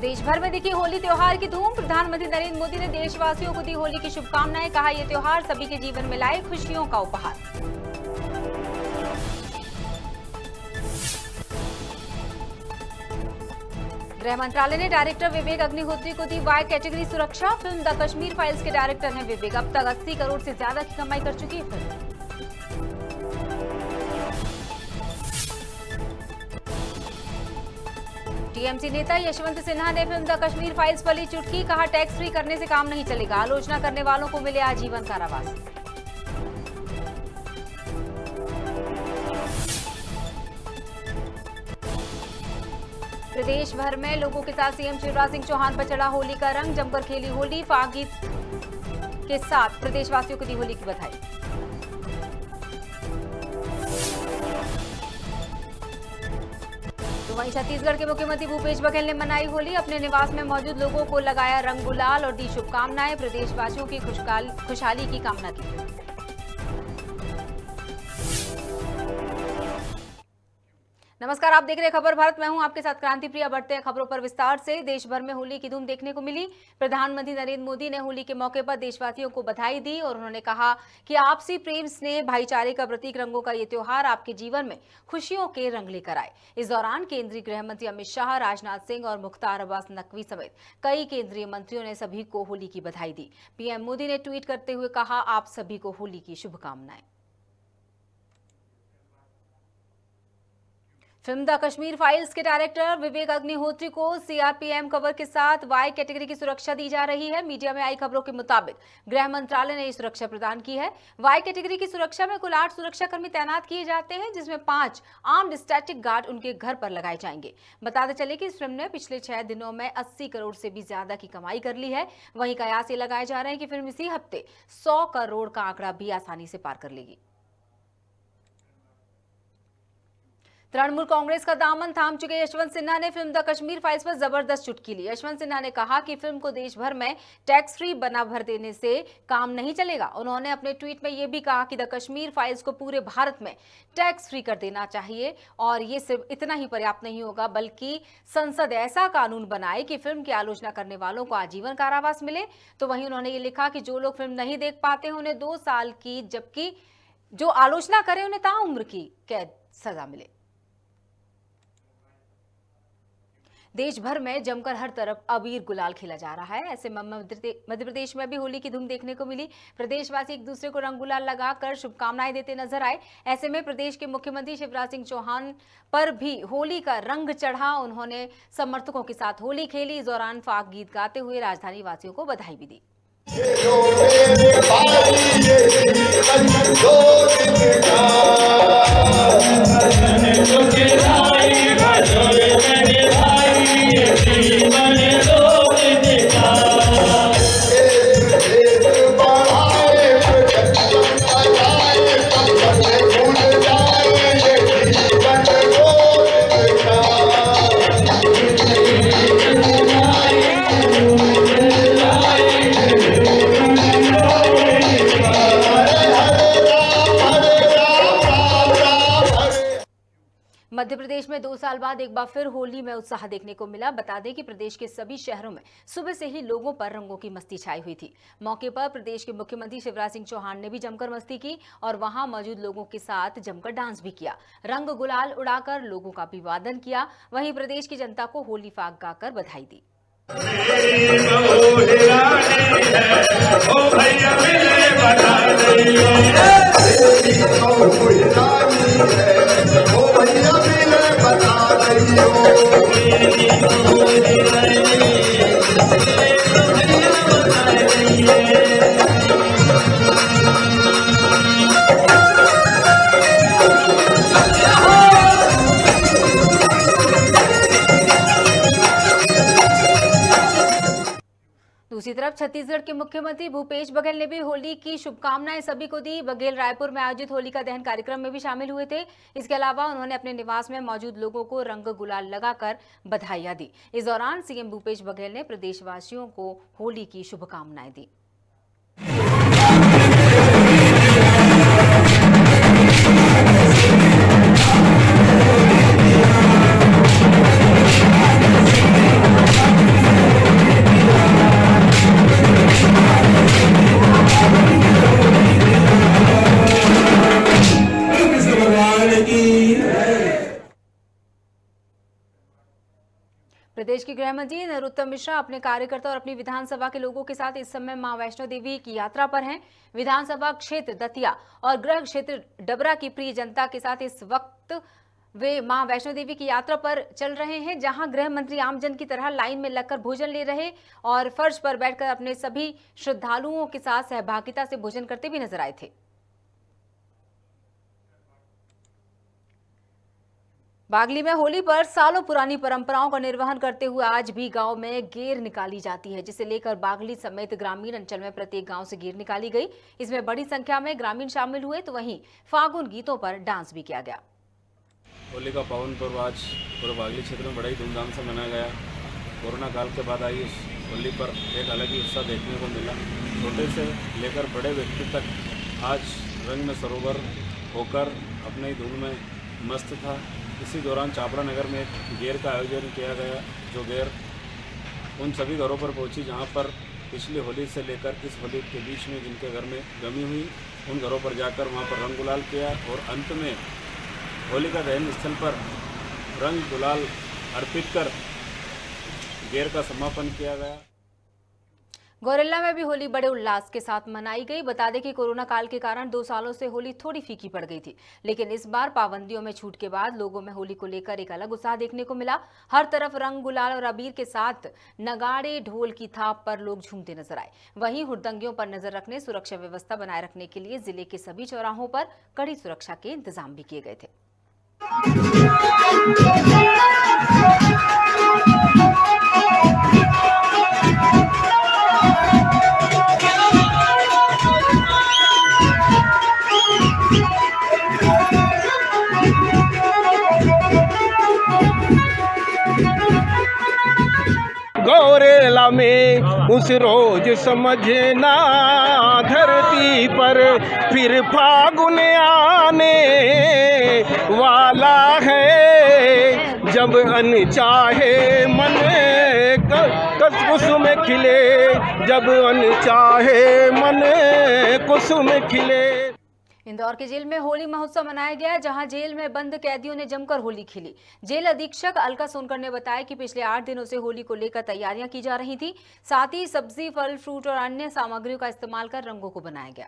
देश भर में दिखी होली त्योहार की धूम। प्रधानमंत्री नरेंद्र मोदी ने देशवासियों को दी होली की शुभकामनाएं। कहा यह त्योहार सभी के जीवन में लाए खुशियों का उपहार। गृह मंत्रालय ने डायरेक्टर विवेक अग्निहोत्री को दी वाई कैटेगरी सुरक्षा। फिल्म द कश्मीर फाइल्स के डायरेक्टर हैं विवेक। अब तक 80 करोड़ से ज्यादा की कमाई कर चुकी है फिल्म। टीएमसी नेता यशवंत सिन्हा ने फिल्म द कश्मीर फाइल्स पर ली चुटकी। कहा टैक्स फ्री करने से काम नहीं चलेगा। आलोचना करने वालों को मिले आजीवन कारावास। प्रदेश भर में लोगों के साथ सीएम शिवराज सिंह चौहान पर चढ़ा होली का रंग। जमकर खेली होली। फाग गीत के साथ प्रदेशवासियों को दी होली की बधाई। तो वहीं छत्तीसगढ़ के मुख्यमंत्री भूपेश बघेल ने मनाई होली। अपने निवास में मौजूद लोगों को लगाया रंग गुलाल और दी शुभकामनाएं। प्रदेशवासियों की खुशहाली की कामना की। नमस्कार, आप देख रहे हैं खबर भारत। मैं हूं आपके साथ क्रांति प्रिया। बढ़ते हैं खबरों पर विस्तार से। देश भर में होली की धूम देखने को मिली। प्रधानमंत्री नरेंद्र मोदी ने होली के मौके पर देशवासियों को बधाई दी और उन्होंने कहा कि आपसी प्रेम, स्नेह, भाईचारे का प्रतीक रंगों का ये त्योहार आपके जीवन में खुशियों के रंग लेकर आए। इस दौरान केंद्रीय गृह मंत्री अमित शाह, राजनाथ सिंह और मुख्तार अब्बास नकवी समेत कई केंद्रीय मंत्रियों ने सभी को होली की बधाई दी। पीएम मोदी ने ट्वीट करते हुए कहा, आप सभी को होली की शुभकामनाएं। फिल्म द कश्मीर फाइल्स के डायरेक्टर विवेक अग्निहोत्री को सीआरपीएफ कवर के साथ वाई कैटेगरी की सुरक्षा दी जा रही है। मीडिया में आई खबरों के मुताबिक गृह मंत्रालय ने ये सुरक्षा प्रदान की है। वाई कैटेगरी की सुरक्षा में कुल 8 सुरक्षाकर्मी तैनात किए जाते हैं, जिसमें 5 आर्म्ड स्टैटिक गार्ड उनके घर पर लगाए जाएंगे। बताते चले कि इस फिल्म ने पिछले 6 दिनों में 80 करोड़ से भी ज्यादा की कमाई कर ली है। वहीं कयास ये लगाए जा रहे हैं कि फिल्म इसी हफ्ते 100 करोड़ का आंकड़ा भी आसानी से पार कर लेगी। तृणमूल कांग्रेस का दामन थाम चुके यशवंत सिन्हा ने फिल्म द कश्मीर फाइल्स पर जबरदस्त चुटकी ली। यशवंत सिन्हा ने कहा कि फिल्म को देश भर में टैक्स फ्री बना भर देने से काम नहीं चलेगा। उन्होंने अपने ट्वीट में यह भी कहा कि द कश्मीर फाइल्स को पूरे भारत में टैक्स फ्री कर देना चाहिए और ये सिर्फ इतना ही पर्याप्त नहीं होगा, बल्कि संसद ऐसा कानून बनाए कि फिल्म की आलोचना करने वालों को आजीवन कारावास मिले। तो वहीं उन्होंने ये लिखा कि जो लोग फिल्म नहीं देख पाते उन्हें 2 साल की, जबकि जो आलोचना करे उन्हें ताउम्र की कैद सजा मिले। देश भर में जमकर हर तरफ अबीर गुलाल खेला जा रहा है। ऐसे में मध्य प्रदेश में भी होली की धूम देखने को मिली। प्रदेशवासी एक दूसरे को रंग गुलाल लगाकर शुभकामनाएं देते नजर आए। ऐसे में प्रदेश के मुख्यमंत्री शिवराज सिंह चौहान पर भी होली का रंग चढ़ा। उन्होंने समर्थकों के साथ होली खेली। इस दौरान फाग गीत गाते हुए राजधानी वासियों को बधाई भी दी। मध्य प्रदेश में 2 साल बाद एक बार फिर होली में उत्साह देखने को मिला। बता दें कि प्रदेश के सभी शहरों में सुबह से ही लोगों पर रंगों की मस्ती छाई हुई थी। मौके पर प्रदेश के मुख्यमंत्री शिवराज सिंह चौहान ने भी जमकर मस्ती की और वहां मौजूद लोगों के साथ जमकर डांस भी किया। रंग गुलाल उड़ाकर लोगों का अभिवादन किया। वहीं प्रदेश की जनता को होली फाग गाकर बधाई दी। दूसरी तरफ छत्तीसगढ़ के मुख्यमंत्री भूपेश बघेल ने भी होली की शुभकामनाएं सभी को दी। बघेल रायपुर में आयोजित होलिका दहन कार्यक्रम में भी शामिल हुए थे। इसके अलावा उन्होंने अपने निवास में मौजूद लोगों को रंग गुलाल लगाकर बधाइयां दी। इस दौरान सीएम भूपेश बघेल ने प्रदेशवासियों को होली की शुभकामनाएं दी। प्रदेश के गृह मंत्री नरोत्तम मिश्रा अपने कार्यकर्ता और अपनी विधानसभा के लोगों के साथ इस समय मां वैष्णो देवी की यात्रा पर हैं। विधानसभा क्षेत्र दतिया और गृह क्षेत्र डबरा की प्रिय जनता के साथ इस वक्त वे मां वैष्णो देवी की यात्रा पर चल रहे हैं, जहां गृह मंत्री आमजन की तरह लाइन में लगकर भोजन ले रहे और फर्श पर बैठकर अपने सभी श्रद्धालुओं के साथ सहभागिता से भोजन करते भी नजर आए थे। बागली में होली पर सालों पुरानी परंपराओं का निर्वहन करते हुए आज भी गांव में गेर निकाली जाती है, जिसे लेकर बागली समेत ग्रामीण अंचल में प्रत्येक गांव से गेर निकाली गई। इसमें बड़ी संख्या में ग्रामीण शामिल हुए तो वहीं फागुन गीतों पर डांस भी किया गया। होली का पावन पर्व आज पूरे बागली क्षेत्र में बड़ा ही धूमधाम से मनाया गया। कोरोना काल के बाद आई इस होली पर एक अलग ही उत्साह देखने को मिला। छोटे से लेकर बड़े व्यक्ति तक आज रंग में सरोवर होकर अपने ही धुन में मस्त था। इसी दौरान चापड़ा नगर में एक गेर का आयोजन किया गया, जो गेर उन सभी घरों पर पहुंची जहां पर पिछली होली से लेकर इस होली के बीच में जिनके घर में गमी हुई, उन घरों पर जाकर वहां पर रंग गुलाल किया और अंत में होलिका दहन स्थल पर रंग गुलाल अर्पित कर गेर का समापन किया गया। गौरेला में भी होली बड़े उल्लास के साथ मनाई गई। बता दें कि कोरोना काल के कारण 2 सालों से होली थोड़ी फीकी पड़ गई थी, लेकिन इस बार पाबंदियों में छूट के बाद लोगों में होली को लेकर एक अलग उत्साह देखने को मिला। हर तरफ रंग गुलाल और अबीर के साथ नगाड़े ढोल की थाप पर लोग झूमते नजर आए। वहीं हुड़दंगियों पर नजर रखने, सुरक्षा व्यवस्था बनाए रखने के लिए जिले के सभी चौराहों पर कड़ी सुरक्षा के इंतजाम भी किए गए थे। गौरेला में उस रोज समझना धरती पर फिर फागुन आने वाला है, जब अनचाहे मन कुसुम खिले, जब अनचाहे मन कुसुम खिले। इंदौर के जेल में होली महोत्सव मनाया गया, जहां जेल में बंद कैदियों ने जमकर होली खेली। जेल अधीक्षक अलका सोनकर ने बताया कि पिछले 8 दिनों से होली को लेकर तैयारियां की जा रही थी। साथ ही सब्जी, फल, फ्रूट और अन्य सामग्रियों का इस्तेमाल कर रंगों को बनाया गया।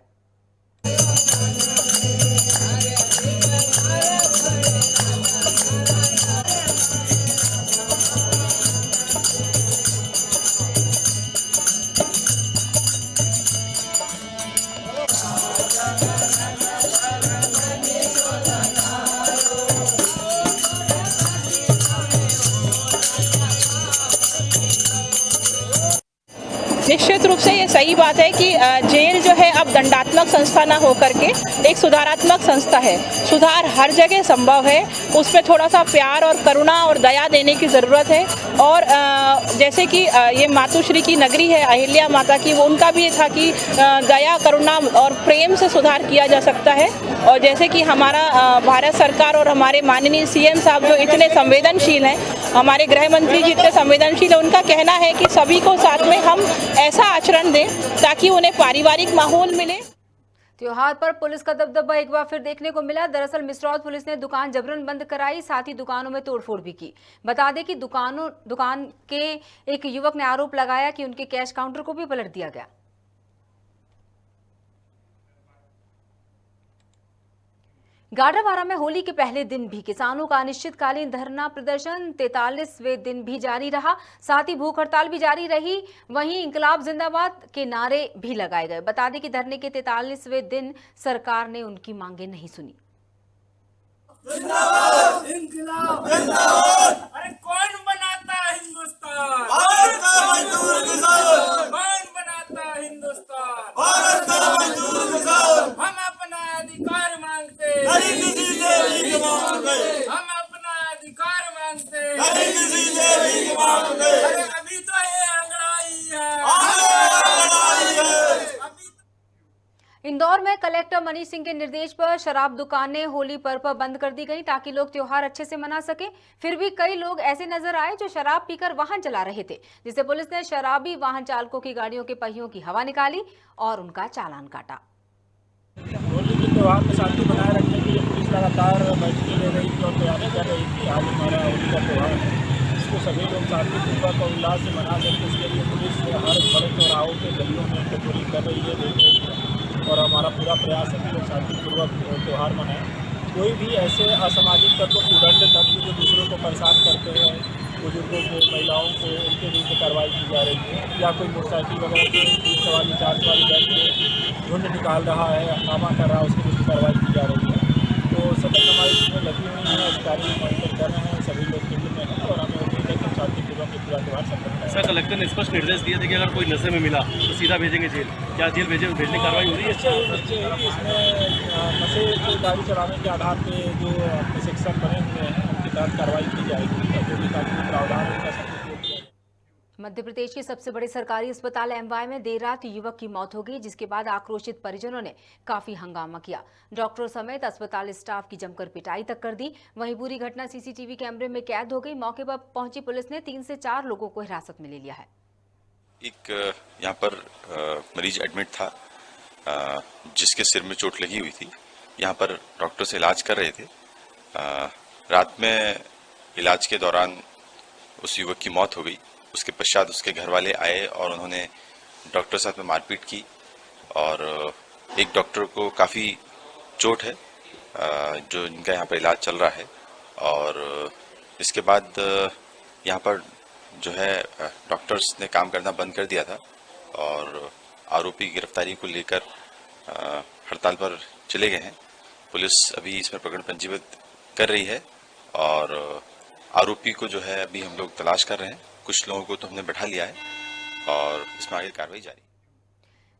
निश्चित रूप से ये सही बात है कि जेल जो है अब दंडात्मक संस्था ना होकर के एक सुधारात्मक संस्था है। सुधार हर जगह संभव है, उसमें थोड़ा सा प्यार और करुणा और दया देने की ज़रूरत है। और जैसे कि ये मातुश्री की नगरी है अहिल्या माता की, वो उनका भी ये था कि दया, करुणा और प्रेम से सुधार किया जा सकता है। और जैसे कि हमारा भारत सरकार और हमारे माननीय सीएम साहब जो इतने संवेदनशील हैं, हमारे गृह मंत्री जी इतने संवेदनशील हैं, उनका कहना है कि सभी को साथ में हम ऐसा आचरण दें ताकि उन्हें पारिवारिक माहौल मिले। त्योहार पर पुलिस का दबदबा एक बार फिर देखने को मिला। दरअसल मिसरौद पुलिस ने दुकान जबरन बंद कराई, साथ ही दुकानों में तोड़फोड़ भी की। बता दें कि दुकान के एक युवक ने आरोप लगाया कि उनके कैश काउंटर को भी पलट दिया गया। गाडरवारा में होली के पहले दिन भी किसानों का अनिश्चितकालीन धरना प्रदर्शन 43वें दिन भी जारी रहा। साथ ही भूख हड़ताल भी जारी रही। वहीं इंकलाब जिंदाबाद के नारे भी लगाए गए। बता दें कि धरने के 43वें दिन सरकार ने उनकी मांगे नहीं सुनी। जिंदाबाद, इंकलाब जिंदाबाद। अरे कौन बनाता हिंदुस्तान? भारत का मजदूर किसान। कौन बनाता हिंदुस्तान? भारत का मजदूर किसान। हम अपना अधिकार मांगते, नहीं किसी से भीख मांगते। हम अपना अधिकार मांगते, नहीं किसी से भीख मांगते। अरे अभी तो ये अंगड़ाई है। इंदौर में कलेक्टर मनीष सिंह के निर्देश पर शराब दुकानें होली पर्व पर बंद कर दी गई ताकि लोग त्योहार अच्छे से मना सके। फिर भी कई लोग ऐसे नजर आए जो शराब पीकर वाहन चला रहे थे, जिससे पुलिस ने शराबी वाहन चालकों की गाड़ियों के पहियों की हवा निकाली और उनका चालान काटा। होली के त्यौहार में शांति बनाए रखने के लिए पुलिस लगातार बैठकें ले रही थी और तैयारी कर रही थी। आज हमारा होली का त्यौहार है, को सभी लोग शांतिपूर्वक और उल्लास से मना सकें, उसके लिए पुलिस हर बड़े चौराहों पे गलियों में पेट्रोलिंग कर रही है, देख रही है, और हमारा पूरा प्रयास है कि लोग शांतिपूर्वक त्यौहार मनाएं। कोई भी ऐसे असामाजिक तत्व, उदंड तत्व जो दूसरों को परेशान करते हैं, बुजुर्गों को, महिलाओं को, उनके विरुद्ध कार्रवाई की जा रही है, या कोई मोटरसाइकिल वगैरह से 3 सवारी 4 सवारी बैठ के झुंड निकाल रहा है, हंगामा कर रहा है, उसके विरुद्ध कार्रवाई की जा रही है। तो सतर्क हमारी इसमें लगी हुई है, अधिकारी मॉनिटर कर रहे हैं, सभी लोग फील्ड में हैं और हमें उम्मीद है कि शांतिपूर्वक पूरा त्यौहार संपन्न सर, कलेक्टर ने स्पष्ट निर्देश दिए थे कि अगर कोई नशे में मिला तो सीधा भेजेंगे जेल। क्या जेल भेजने की कार्रवाई हो रही है? निश्चय ही इसमें नशे की गाड़ी चलाने के आधार पे जो सेक्शन बने हुए हैं उनके तहत कार्रवाई की जाएगी, जो भी कानूनी प्रावधान है उनका सब कुछ किया जाएगा। मध्य प्रदेश के सबसे बड़े सरकारी अस्पताल एमवाई में देर रात युवक की मौत हो गई, जिसके बाद आक्रोशित परिजनों ने काफी हंगामा किया। डॉक्टरों समेत अस्पताल स्टाफ की जमकर पिटाई तक कर दी। वहीं पूरी घटना सीसीटीवी कैमरे में कैद हो गई। मौके पर पहुंची पुलिस ने 3 से 4 लोगों को हिरासत में ले लिया है। एक यहाँ पर मरीज एडमिट था जिसके सिर में चोट लगी हुई थी। यहाँ पर डॉक्टर से इलाज कर रहे थे। रात में इलाज के दौरान उस युवक की मौत हो गई। उसके पश्चात उसके घर वाले आए और उन्होंने डॉक्टर साथ में मारपीट की और एक डॉक्टर को काफ़ी चोट है जो इनका यहाँ पर इलाज चल रहा है। और इसके बाद यहाँ पर जो है डॉक्टर्स ने काम करना बंद कर दिया था और आरोपी की गिरफ्तारी को लेकर हड़ताल पर चले गए हैं। पुलिस अभी इसमें प्रकरण पंजीबद्ध कर रही है और आरोपी को जो है अभी हम लोग तलाश कर रहे हैं। कुछ लोगों को तो हमने बैठा लिया है और इसमें आगे कार्रवाई जारी।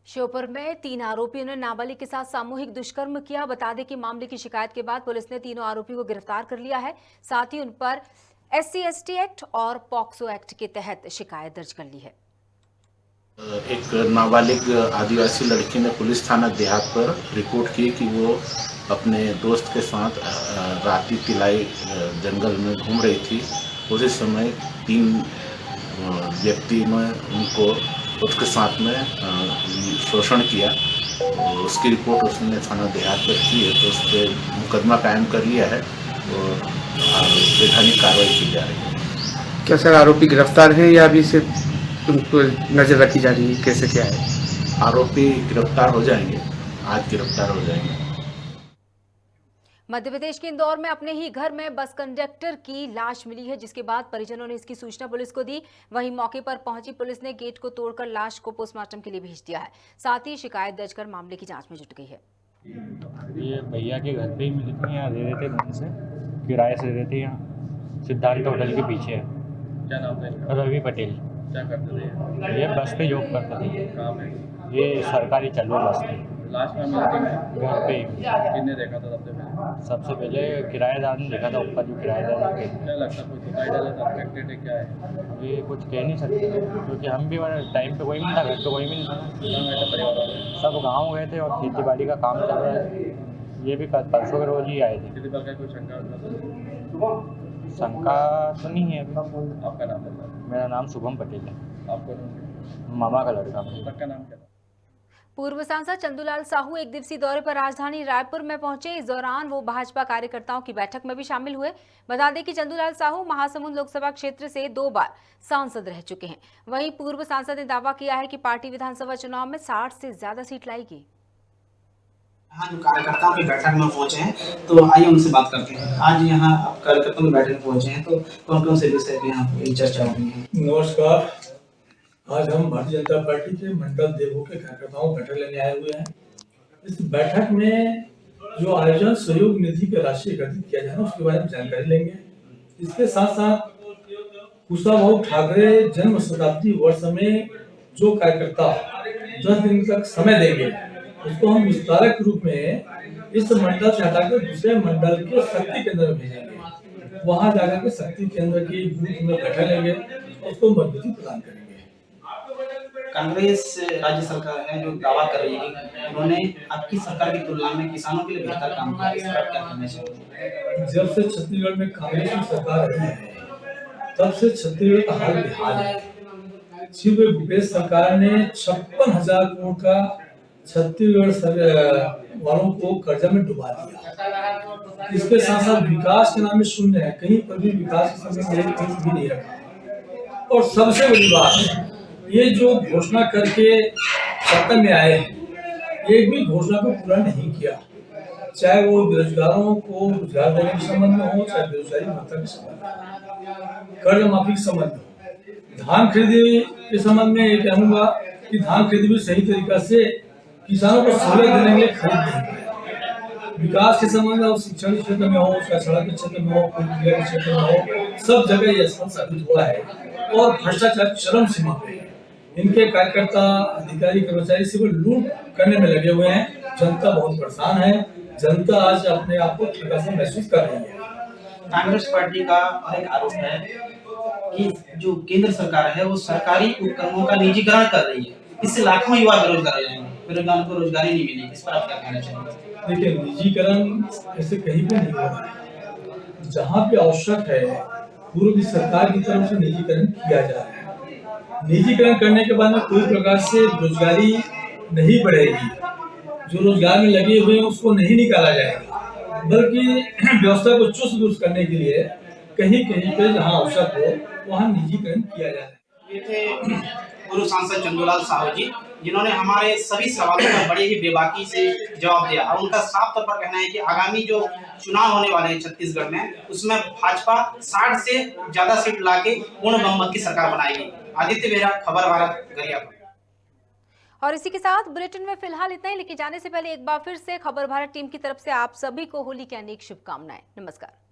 श्योपुर में 3 आरोपियों ने नाबालिग के साथ सामूहिक दुष्कर्म किया। बता दें कि मामले की शिकायत के बाद पुलिस ने तीनों आरोपियों को गिरफ्तार कर लिया है। साथ ही उन पर SC/ST एक्ट और पॉक्सो एक्ट के तहत शिकायत दर्ज कर ली है। एक नाबालिग आदिवासी लड़की ने पुलिस थाना देहात पर रिपोर्ट की कि वो अपने दोस्त के साथ राती तिलाई जंगल में घूम रही थी। उसी समय 3 व्यक्ति ने उनको उसके साथ में शोषण किया। उसकी रिपोर्ट उसने थाना देहात पर की है, तो उस पर मुकदमा कायम कर लिया है और वैधानिक कार्रवाई की जा रही है। क्या सर आरोपी गिरफ्तार है या अभी सिर्फ उनको नजर रखी जा रही है? कैसे क्या है? आरोपी गिरफ्तार हो जाएंगे, आज गिरफ्तार हो जाएंगे। मध्य प्रदेश के इंदौर में अपने ही घर में बस कंडक्टर की लाश मिली है, जिसके बाद परिजनों ने इसकी सूचना पुलिस को दी। वहीं मौके पर पहुंची पुलिस ने गेट को तोड़कर लाश को पोस्टमार्टम के लिए भेज दिया है। साथ ही शिकायत दर्ज कर मामले की जांच में जुट गई है। ये भैया के घर पे ही मिली थी, यहाँ रह रहे थे ढंग से, किराए से रहते यहाँ सिद्धांत होटल के पीछे है। क्या नाम था इनका? रवि पटेल। क्या करते थे? ये बस पे जॉब करते थे। काम है ये सरकारी चलो बस पे। लाश में मिलती है घर पे ही। किसने देखा था सबसे पहले किराएदार ने देखा था, ऊपर जो किराएदार है। क्या लगता है कोई सुसाइड वाला सस्पेक्टेड है, क्या है? ये कुछ कह नहीं सकते क्योंकि हम भी टाइम पे कोई नहीं था, घर पे कोई भी नहीं था। परिवार वाले सब गाँव गए थे और खेती बाड़ी का काम चल रहा है। ये भी परसों के रोज ही आए थे। किसी प्रकार कोई शंका? शंका तो नहीं है अभी। आपका नाम बताओ। मेरा नाम शुभम पटेल है। आपको मामा का लड़का। का नाम क्या? पूर्व सांसद चंदूलाल साहू एक दिवसीय दौरे पर राजधानी रायपुर में पहुंचे। इस दौरान वो भाजपा कार्यकर्ताओं की बैठक में भी शामिल हुए। बता दें कि चंदूलाल साहू महासमुंद लोकसभा क्षेत्र से 2 बार सांसद रह चुके हैं। वहीं पूर्व सांसद ने दावा किया है कि पार्टी विधानसभा चुनाव में 60 से ज्यादा सीट लाएगी। यहाँ जो कार्यकर्ताओं की बैठक में पहुंचे हैं, तो आइए उनसे बात करते हैं। आज यहाँ आप कार्यकर्ताओं की बैठक में पहुंचे हैं, तो कौन कौन से विषय पे यहाँ पे चर्चा हो रही है? नमस्कार। आज हम भारतीय जनता पार्टी के मंडल देवों के कार्यकर्ताओं को बैठक लेने आए हुए हैं। इस बैठक में जो आयोजन सहयोग निधि की राशि एकत्रित किया जाए उसके बारे में जानकारी लेंगे। इसके साथ साथ कुशाभाऊ ठाकरे जन्म शताब्दी वर्ष में जो कार्यकर्ता 10 दिन तक समय देंगे, उसको हम विस्तारक रूप में इस मंडल से हटाकर दूसरे मंडल के शक्ति केंद्र में भेजेंगे। वहां जाकर के शक्ति केंद्र की बूथ में बैठक लेंगे, उसको मजबूती प्रदान करेंगे। कांग्रेस राज्य सरकार है जो दावा कर रही है कि उन्होंने आपकी सरकार की तुलना में किसानों के लिए बेहतर काम किया। इस पर क्या कहना चाहिए? जब से छत्तीसगढ़ में कांग्रेस की सरकार रही है, तब से छत्तीसगढ़ का हाल बेहाल है। शिव भूपेश सरकार ने 56,000 करोड़ का छत्तीसगढ़ वालों को कर्जा में डुबा दिया। इसके साथ साथ विकास के नाम में शून्य है, कहीं पर भी विकास की समय कहीं भी नहीं रखा। और सबसे बड़ी बात, ये जो घोषणा करके सत्ता में आए हैं, एक भी घोषणा को पूरा नहीं किया, चाहे वो बेरोजगारों को रोजगार देने के संबंध में हो, चाहे बेरोजगारी भत्ता के संबंध में, कर्ज माफी के संबंध में, धान खरीदी के संबंध में ये कहूँगा कि धान खरीदी भी सही तरीका से किसानों को सहूलियत देने के लिए खरीद नहीं पाए। विकास के संबंध में, शिक्षण के क्षेत्र में हो, चाहे सड़क के क्षेत्र में हो, के क्षेत्र में हो, सब जगह ये असफल साबित हुआ है और भ्रष्टाचार चरम सीमा पे है। इनके कार्यकर्ता, अधिकारी, कर्मचारी सिर्फ लूट करने में लगे हुए हैं। जनता बहुत परेशान है। जनता आज अपने आप को ठगा सा महसूस कर रही है। कांग्रेस पार्टी का एक आरोप है कि जो केंद्र सरकार है वो सरकारी उपक्रमों का निजीकरण कर रही है, इससे लाखों युवा बेरोजगार हो जाएंगे, बेरोजगारों को रोजगारी नहीं मिलेगी। इस पर आप क्या कहना चाहेंगे? देखिए, निजीकरण ऐसे कहीं पे नहीं हो रहा है। जहाँ पे आवश्यक है पूर्व की सरकार की तरफ से निजीकरण किया जा रहा है। निजीकरण करने के बाद में कोई प्रकार से रोजगारी नहीं बढ़ेगी, जो रोजगार में लगे हुए हैं उसको नहीं निकाला जाएगा, बल्कि व्यवस्था को चुस्त दुरुस्त करने के लिए कहीं कहीं पे जहाँ आवश्यक हो वहाँ निजीकरण किया जाए। ये थे पूर्व सांसद चंदूलाल साहू जी, जिन्होंने हमारे सभी सवालों का बड़े ही बेबाकी से जवाब दिया और उनका साफ तौर पर कहना है कि आगामी जो चुनाव होने वाले हैं छत्तीसगढ़ में, उसमें भाजपा 60 से ज्यादा सीट लाके पूर्ण बहुमत की सरकार बनाएगी। आदित्य बेहरा, खबर भारत, गरियाबंद। और इसी के साथ बुलेटिन में फिलहाल इतना ही, लेकिन जाने से पहले एक बार फिर से खबर भारत टीम की तरफ से आप सभी को होली की अनेक शुभकामनाएं। नमस्कार।